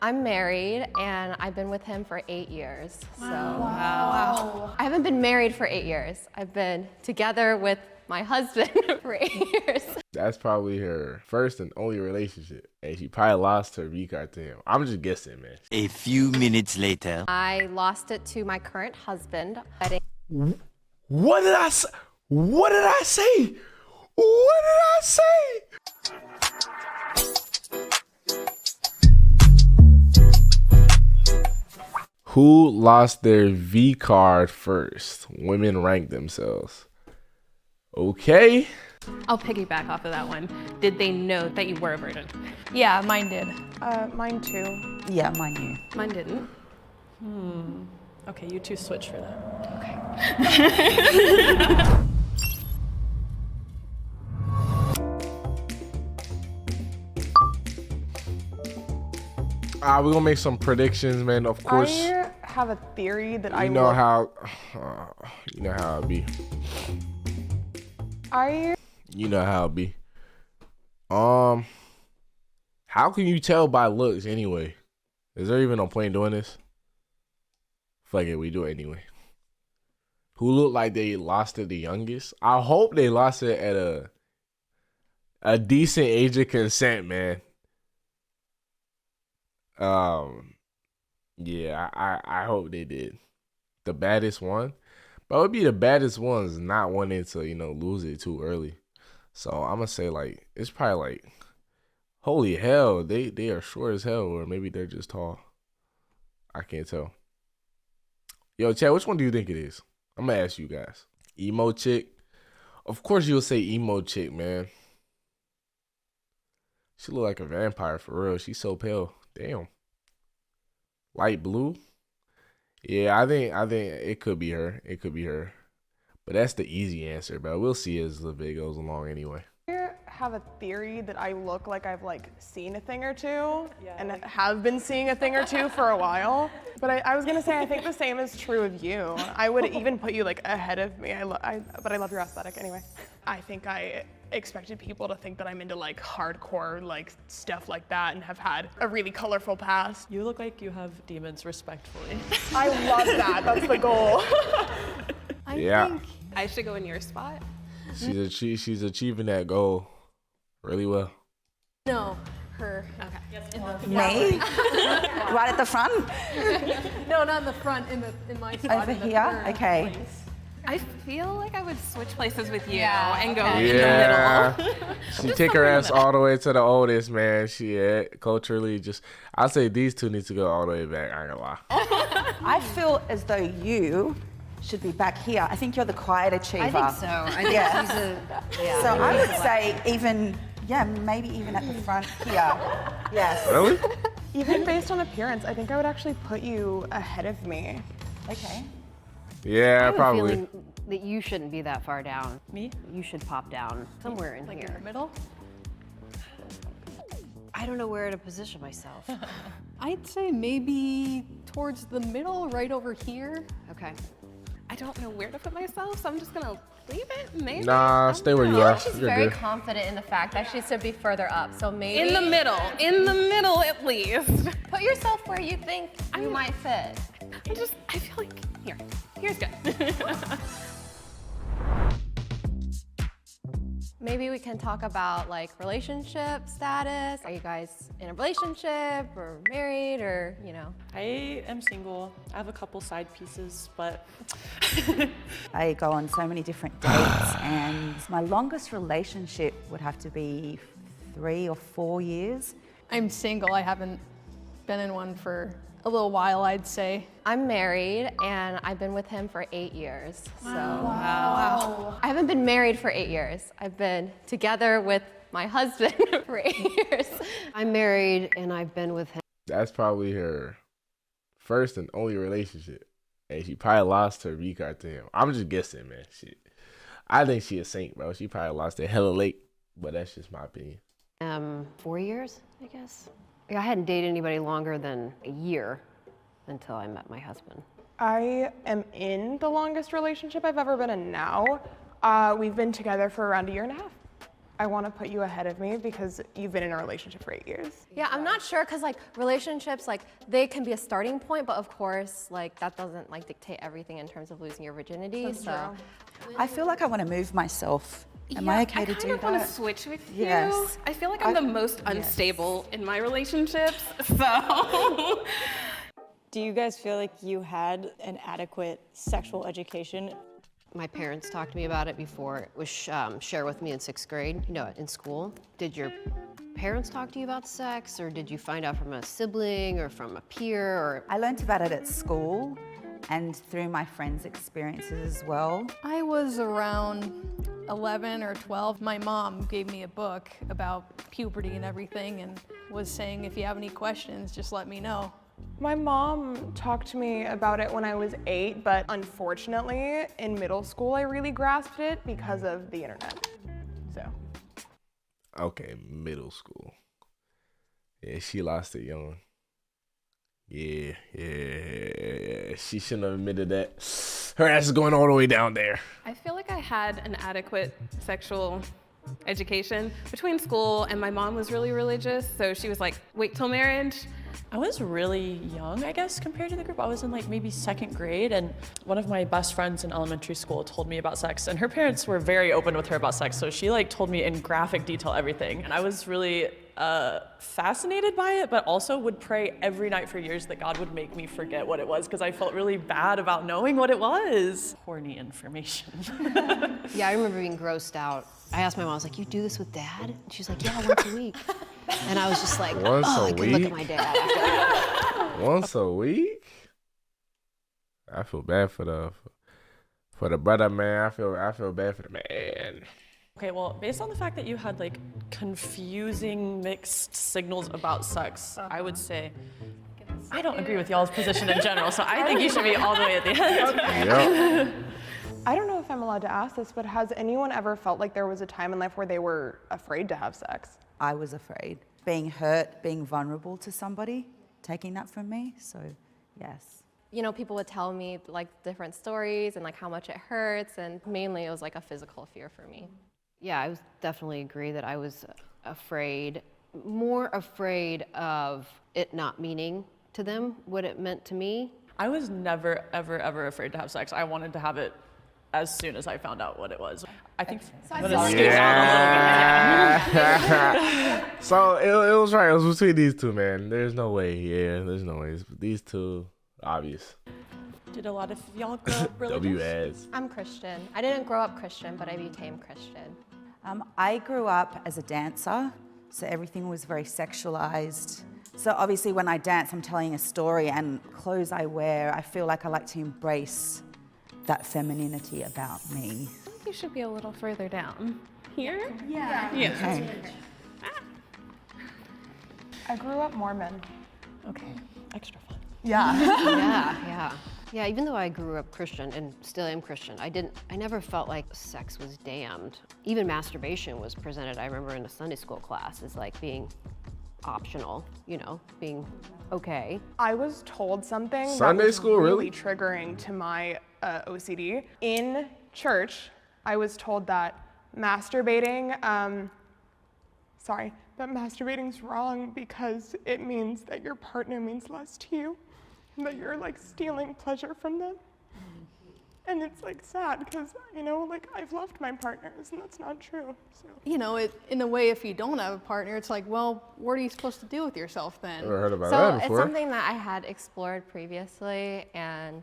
I'm married and I've been with him for 8 years. Wow. So Wow. I haven't been married for 8 years. I've been together with my husband for 8 years. That's probably her first and only relationship. And she probably lost her V card to him. I'm just guessing, man. A few minutes later. I lost it to my current husband. What did I say? What did I say? What did I say? Who lost their V card first? Women rank themselves. Okay. I'll piggyback off of that one. Did they know that you were a virgin? Yeah, mine did. Mine too. Yeah, mine knew. Mine didn't. Okay, you two switch for that. Okay. We're gonna make some predictions, man. Of course. I have a theory that You know how it be. You know how it be. How can you tell by looks anyway? Is there even no point in doing this? Fuck it, we do it anyway. Who look like they lost it the youngest? I hope they lost it at a decent age of consent, man. Yeah, I hope they did. The baddest one. But it would be the baddest ones not wanting to, lose it too early. So I'm gonna say like it's probably like holy hell, they are short as hell, or maybe they're just tall. I can't tell. Yo, Chad, which one do you think it is? I'm gonna ask you guys. Emo chick? Of course you'll say emo chick, man. She look like a vampire for real. She's so pale. Damn. Light blue? Yeah, I think it could be her. It could be her. But that's the easy answer, but we'll see as the video goes along anyway. I have a theory that I look like I've seen a thing or two and have been seeing a thing or two for a while. But I was gonna say I think the same is true of you. I would even put you ahead of me. But I love your aesthetic anyway. I think I expected people to think that I'm into hardcore stuff like that and have had a really colorful past. You look like you have demons, respectfully. I love that. That's the goal. I think I should go in your spot. She's achieving that goal really well. No, her. Okay. Me? Right at the front? No, not in the front. In my spot. Over here? Okay. I feel like I would switch places with you Yeah, and go okay. in the middle. She take her ass all the way to the oldest, man. She culturally I'll say these two need to go all the way back. I ain't gonna lie. I feel as though you should be back here. I think you're the quiet achiever. I think so. I think Yeah. So I would say maybe even at the front here. Yes. Really? Even based on appearance, I think I would actually put you ahead of me. Okay. Yeah, I have probably. a feeling that you shouldn't be that far down. Me? You should pop down somewhere in In here. the middle? I don't know where to position myself. I'd say maybe towards the middle, right over here. Okay. I don't know where to put myself, so I'm just gonna leave it. Maybe. Nah, stay where you are. She's You're very good. confident in the fact that she should be further up. So maybe In the middle at least. put yourself where you think you might fit. I feel like here's good. Maybe we can talk about relationship status. Are you guys in a relationship or married or, I am single. I have a couple side pieces, but I go on so many different dates, and my longest relationship would have to be 3 or 4 years. I'm single. I haven't been in one for a little while, I'd say. I'm married and I've been with him for 8 years. So I haven't been married for 8 years. I've been together with my husband for 8 years. I'm married and I've been with him. That's probably her first and only relationship. And she probably lost her V card to him. I'm just guessing, man. I think she a saint, bro. She probably lost it hella late, but that's just my opinion. 4 years, I guess. I hadn't dated anybody longer than a year until I met my husband. I am in the longest relationship I've ever been in now. We've been together for around 1.5 years. I want to put you ahead of me because you've been in a relationship for 8 years. Yeah, I'm not sure because like relationships, like they can be a starting point, but of course, like that doesn't like dictate everything in terms of losing your virginity. That's so true. I feel like I want to move myself. Am I okay to do I kind of want that? to switch with Yes. you. I feel like I'm the most unstable in my relationships, so. Do you guys feel like you had an adequate sexual education? My parents talked to me about it before it was shared with me in 6th grade, in school. Did your parents talk to you about sex, or did you find out from a sibling or from a peer? Or I learned about it at school and through my friends' experiences as well. I was around 11 or 12. My mom gave me a book about puberty and everything and was saying, if you have any questions, just let me know. My mom talked to me about it when I was 8, but unfortunately, in middle school, I really grasped it because of the internet. So. Okay, middle school. Yeah, she lost it young. Yeah. She shouldn't have admitted that. Her ass is going all the way down there. I feel like I had an adequate sexual education between school, and my mom was really religious, so she was like, wait till marriage. I was really young, I guess, compared to the group. I was in like maybe 2nd grade, and one of my best friends in elementary school told me about sex, and her parents were very open with her about sex, so she like told me in graphic detail everything. And I was really fascinated by it, but also would pray every night for years that God would make me forget what it was, because I felt really bad about knowing what it was. Horny information. yeah, I remember being grossed out. I asked my mom, I was like, you do this with dad? And she's like, yeah, once a week. And I was just like, Once a I could look at week? my dad after that. Once a week? I feel bad for the brother, man. I feel bad for the man. Okay, well, based on the fact that you had like confusing mixed signals about sex, I would say I don't agree with y'all's position in general, so I think you should be all the way at the end. Yep. I don't know if I'm allowed to ask this, but has anyone ever felt like there was a time in life where they were afraid to have sex? I was afraid. Being hurt, being vulnerable to somebody, taking that from me, so yes. you know, people would tell me like different stories and like how much it hurts, and mainly it was like a physical fear for me. Yeah, I was definitely agree that I was afraid, more afraid of it not meaning to them what it meant to me. I was never, ever, ever afraid to have sex. I wanted to have it as soon as I found out what it was. I think I'm gonna skip on a little bit. Yeah. So it was right. It was between these two, man. There's no way. Yeah, there's no way. These two, obvious. Did a lot of y'all grow up religious? W.S. I'm Christian. I didn't grow up Christian, but I became Christian. I grew up as a dancer, so everything was very sexualized. So obviously when I dance, I'm telling a story, and clothes I wear, I feel like I like to embrace that femininity about me. I think you should be a little further down. Here? Yeah. Yeah. Okay. I grew up Mormon. Okay, extra fun. Yeah. Yeah, even though I grew up Christian and still am Christian, I never felt like sex was damned. Even masturbation was presented, I remember in a Sunday school class, as like being optional, you know, being okay. I was told something Sunday that was school, really? triggering to my OCD. In church, I was told that masturbating, that masturbating's wrong because it means that your partner means less to you, and that you're like stealing pleasure from them. And it's like sad because, you know, like I've loved my partners and that's not true. So. You know, in a way, if you don't have a partner, it's like, well, what are you supposed to do with yourself then? Never heard about So that it's before. something that I had explored previously, and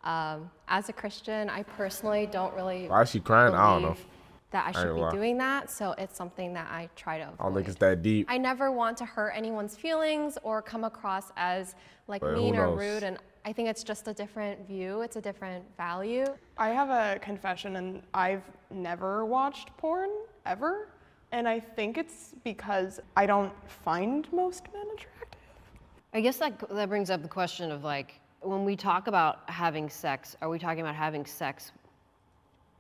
as a Christian, I personally don't really Why is she crying? I don't know. believe that I I should ain't be lie. doing that, so it's something that I try to avoid. I don't think it's that deep. I never want to hurt anyone's feelings or come across as like But who mean or knows? rude, and I think it's just a different view, it's a different value. I have a confession, and I've never watched porn, ever. And I think it's because I don't find most men attractive. I guess that brings up the question of like, when we talk about having sex, are we talking about having sex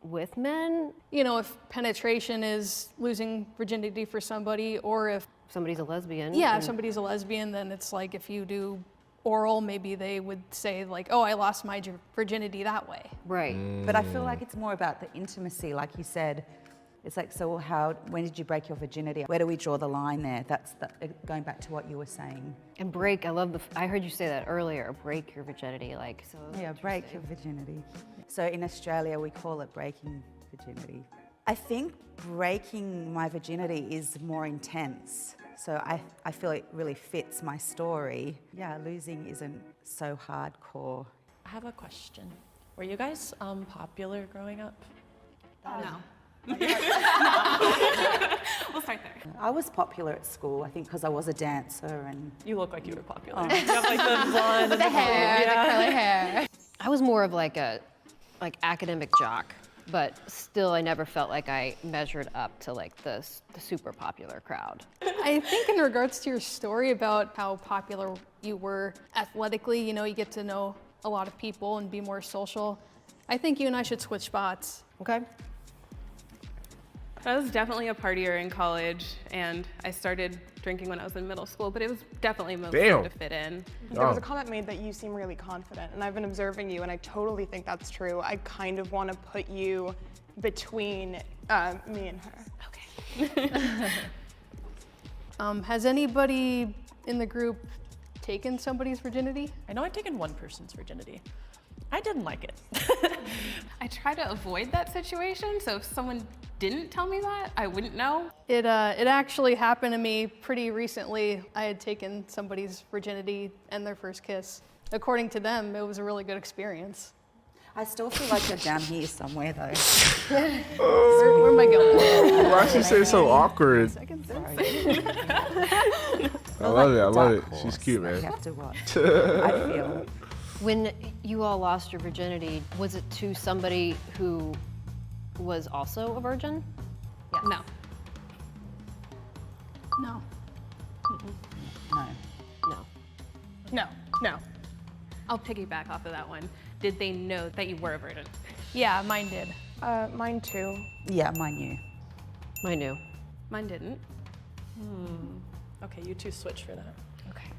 with men? You know, if penetration is losing virginity for somebody, or if, Somebody's a lesbian. yeah, and- if somebody's a lesbian, then it's like if you do oral, maybe they would say like, oh, I lost my virginity that way. Right. But I feel like it's more about the intimacy, like you said. It's like, so when did you break your virginity? Where do we draw the line there? That's going back to what you were saying. And I heard you say that earlier, break your virginity, like, so. Yeah, break your virginity. So in Australia, we call it breaking virginity. I think breaking my virginity is more intense. So I feel it really fits my story. Yeah, losing isn't so hardcore. I have a question. Were you guys popular growing up? No. We'll start there. I was popular at school, I think because I was a dancer and... You look like you were popular. You have like the blonde and The hair, the curly hair. I was more of like a academic jock, but still I never felt like I measured up to like the super popular crowd. I think in regards to your story about how popular you were athletically, you get to know a lot of people and be more social. I think you and I should switch spots. Okay. I was definitely a partier in college, and I started drinking when I was in middle school, but it was definitely mostly to fit in. There was a comment made that you seem really confident, and I've been observing you, and I totally think that's true. I kind of want to put you between me and her. Okay. Has anybody in the group taken somebody's virginity? I know I've taken one person's virginity. I didn't like it. I try to avoid that situation, so if someone didn't tell me that, I wouldn't know. It actually happened to me pretty recently. I had taken somebody's virginity and their first kiss. According to them, it was a really good experience. I still feel like you're down here somewhere though. Where am I going? Why'd she say so awkward? Sorry. I love it. She's cute, man. I have to watch. I feel. When you all lost your virginity, was it to somebody who was also a virgin? Yes. No. No. No. No. No, no. I'll piggyback off of that one. Did they know that you were a virgin? Yeah, mine did. Mine too. Yeah, mine knew. Mine knew. Mine didn't. Okay, you two switch for that. Okay.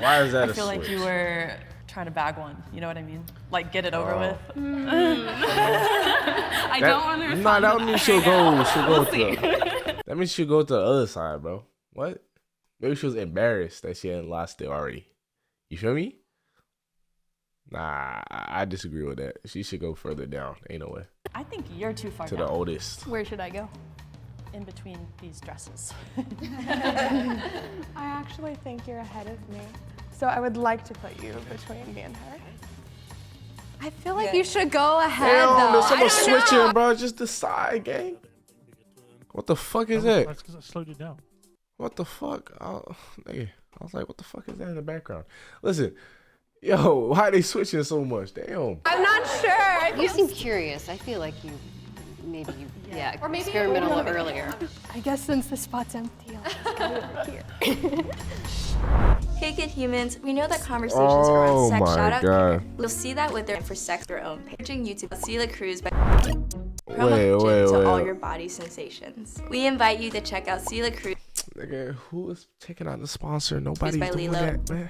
Why is that I feel switch? like you were trying to bag one. You know what I mean? Like get it over with. I don't want to respond. That means she'll go that means she'll go to the other side, bro. What? Maybe she was embarrassed that she hadn't lost it already. You feel me? Nah, I disagree with that. She should go further down. Ain't no way. I think you're too far To down. the oldest. Where should I go? In between these dresses. I actually think you're ahead of me. So I would like to put you between me and her. I feel like you should go ahead, Damn, though. there's I someone don't switching, know. bro. Just decide, gang. What the fuck is that? That's because I slowed it down. What the fuck? Nigga, I was like, what the fuck is that in the background? Listen, yo, why are they switching so much? Damn. I'm not sure. You seem curious. I feel like or maybe experiment a little earlier. I guess since the spot's empty, I'll just go over here. Hey Good Humans, we know that conversations around sex my shout out God. here. We'll see that with their for sex their own page. YouTube, Celia Cruz by Wait. to all your body sensations. We invite you to check out Celia Cruz. Nigga, who is taking out the sponsor? Nobody's by doing Lilo. that, man.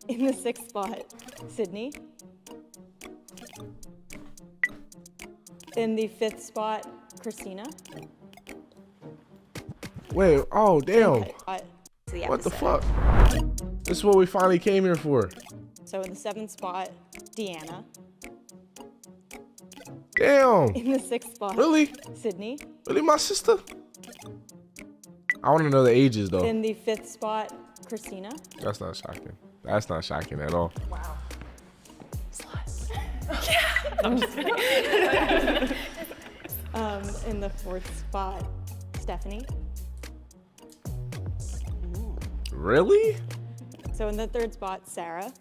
In the 6th spot, Sydney. In the 5th spot, Christina. Wait, oh, damn. The What the episode. fuck? This is what we finally came here for. So in the 7th spot, Deanna. Damn. In the 6th spot, Really? Sydney. Really, my sister? I want to know the ages, though. In the 5th spot, Christina. That's not shocking. That's not shocking at all. Wow. In the 4th spot, Stephanie. Really? So in the 3rd spot, Sarah.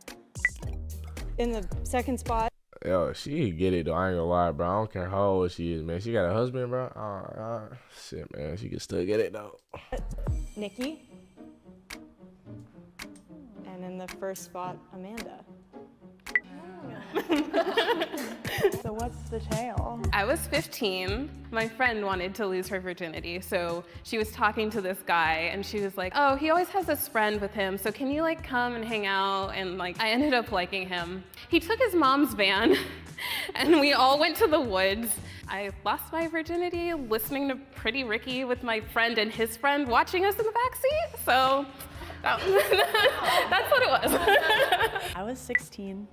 In the 2nd spot, Yo, she can get it, though. I ain't gonna lie, bro. I don't care how old she is, man. She got a husband, bro. Shit, man. She can still get it, though. Nikki. And in the 1st spot, Amanda. So what's the tale? I was 15. My friend wanted to lose her virginity, so she was talking to this guy, and she was like, oh, he always has this friend with him, so can you like come and hang out? And like, I ended up liking him. He took his mom's van, and we all went to the woods. I lost my virginity listening to Pretty Ricky with my friend and his friend watching us in the backseat, so that's what it was. I was 16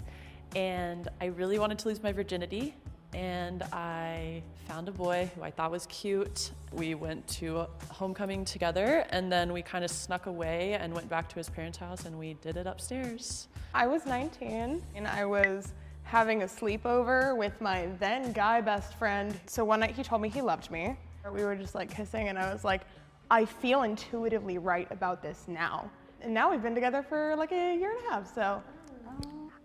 and I really wanted to lose my virginity, and I found a boy who I thought was cute. We went to homecoming together, and then we kind of snuck away and went back to his parents' house, and we did it upstairs. I was 19 and I was having a sleepover with my then guy best friend. So one night he told me he loved me. We were just like kissing, and I was like, I feel intuitively right about this now. And now we've been together for like a year and a half, so.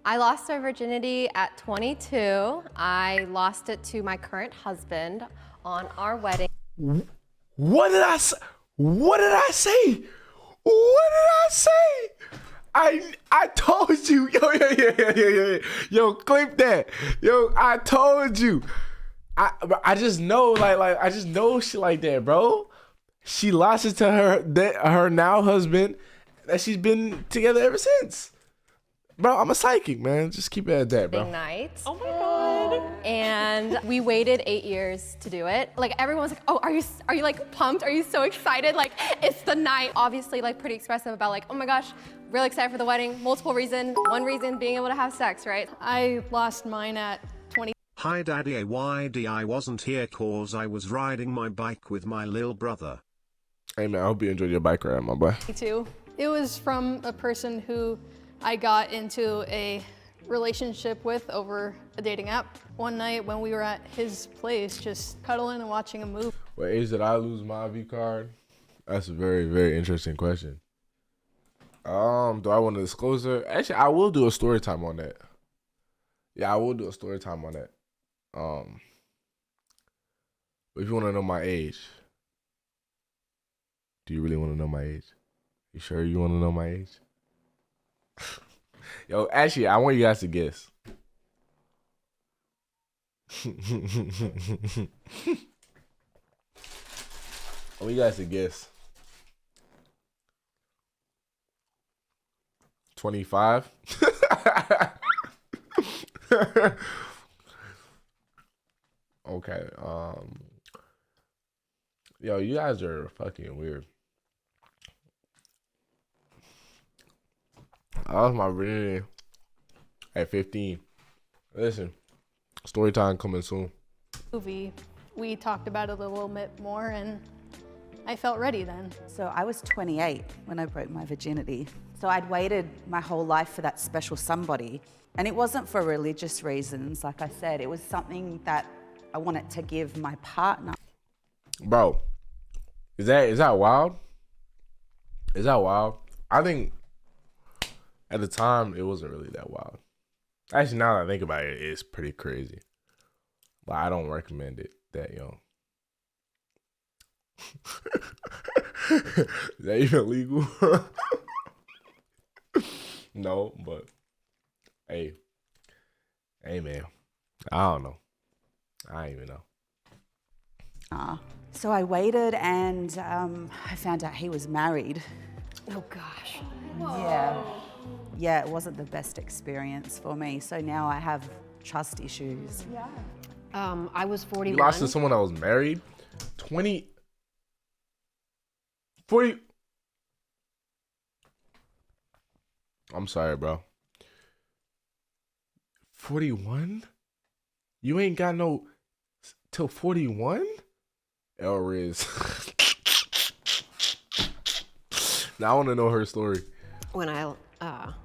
I lost my virginity at 22. I lost it to my current husband on our wedding. What did I say? What did I say? What did I say? I told you. Yo. Yo, clip that. Yo, I told you. I just know, like I just know shit like that, bro. She lost it to her now husband that she's been together ever since. Bro, I'm a psychic, man. Just keep it at that, bro. Night. Oh my God. And we waited 8 years to do it. Like everyone's like, oh, are you like pumped? Are you so excited? Like it's the night. Obviously like pretty expressive about like, oh my gosh, really excited for the wedding. Multiple reasons. One reason being able to have sex, right? I lost mine at 20. Hi Daddy AYD, I wasn't here cause I was riding my bike with my lil brother. Hey man, I hope you enjoyed your bike ride, my boy. Me too. It was from a person who I got into a relationship with over a dating app. One night when we were at his place, just cuddling and watching a movie. What age did I lose my V card? That's a very, very interesting question. Do I want to disclose it? Actually, I will do a story time on that. Yeah, I will do a story time on that. But if you want to know my age, do you really want to know my age? You sure you want to know my age? Yo, actually, I want you guys to guess. I want you guys to guess. 25? Okay. Yo, you guys are fucking weird. I lost my virginity at 15. Listen, story time coming soon. Movie. We talked about it a little bit more, and I felt ready then. So I was 28 when I broke my virginity. So I'd waited my whole life for that special somebody. And it wasn't for religious reasons, like I said. It was something that I wanted to give my partner. Bro, is that wild? Is that wild? I think at the time it wasn't really that wild. Actually, now that I think about it, it's pretty crazy. But I don't recommend it that young. Is that even legal? No, but hey man, I don't know. I don't even know. So I waited, and I found out he was married. Oh gosh. Yeah, it wasn't the best experience for me. So now I have trust issues. Yeah. I was 41. You lost to someone that was married? 40. I'm sorry, bro. 41? You ain't got no till 41? El Riz. Now I want to know her story. When I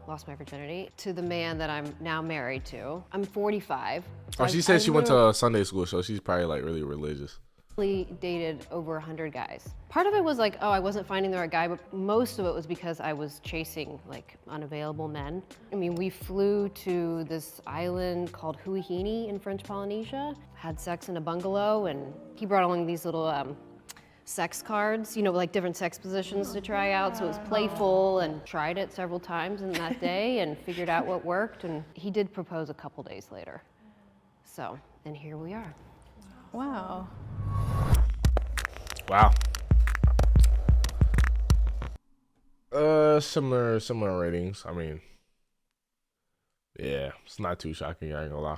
lost my virginity to the man that I'm now married to. I'm 45. Oh, she said she went to Sunday school, so she's probably like really religious. Dated over 100 guys. Part of it was like, oh, I wasn't finding the right guy, but most of it was because I was chasing like unavailable men. I mean, we flew to this island called Huahine in French Polynesia, had sex in a bungalow, and he brought along these little sex cards, you know, like different sex positions to try out. So it was playful, and tried it several times in that day and figured out what worked. And he did propose a couple days later. So, and here we are. Wow. Wow. Similar ratings. I mean, yeah, it's not too shocking, I ain't gonna lie.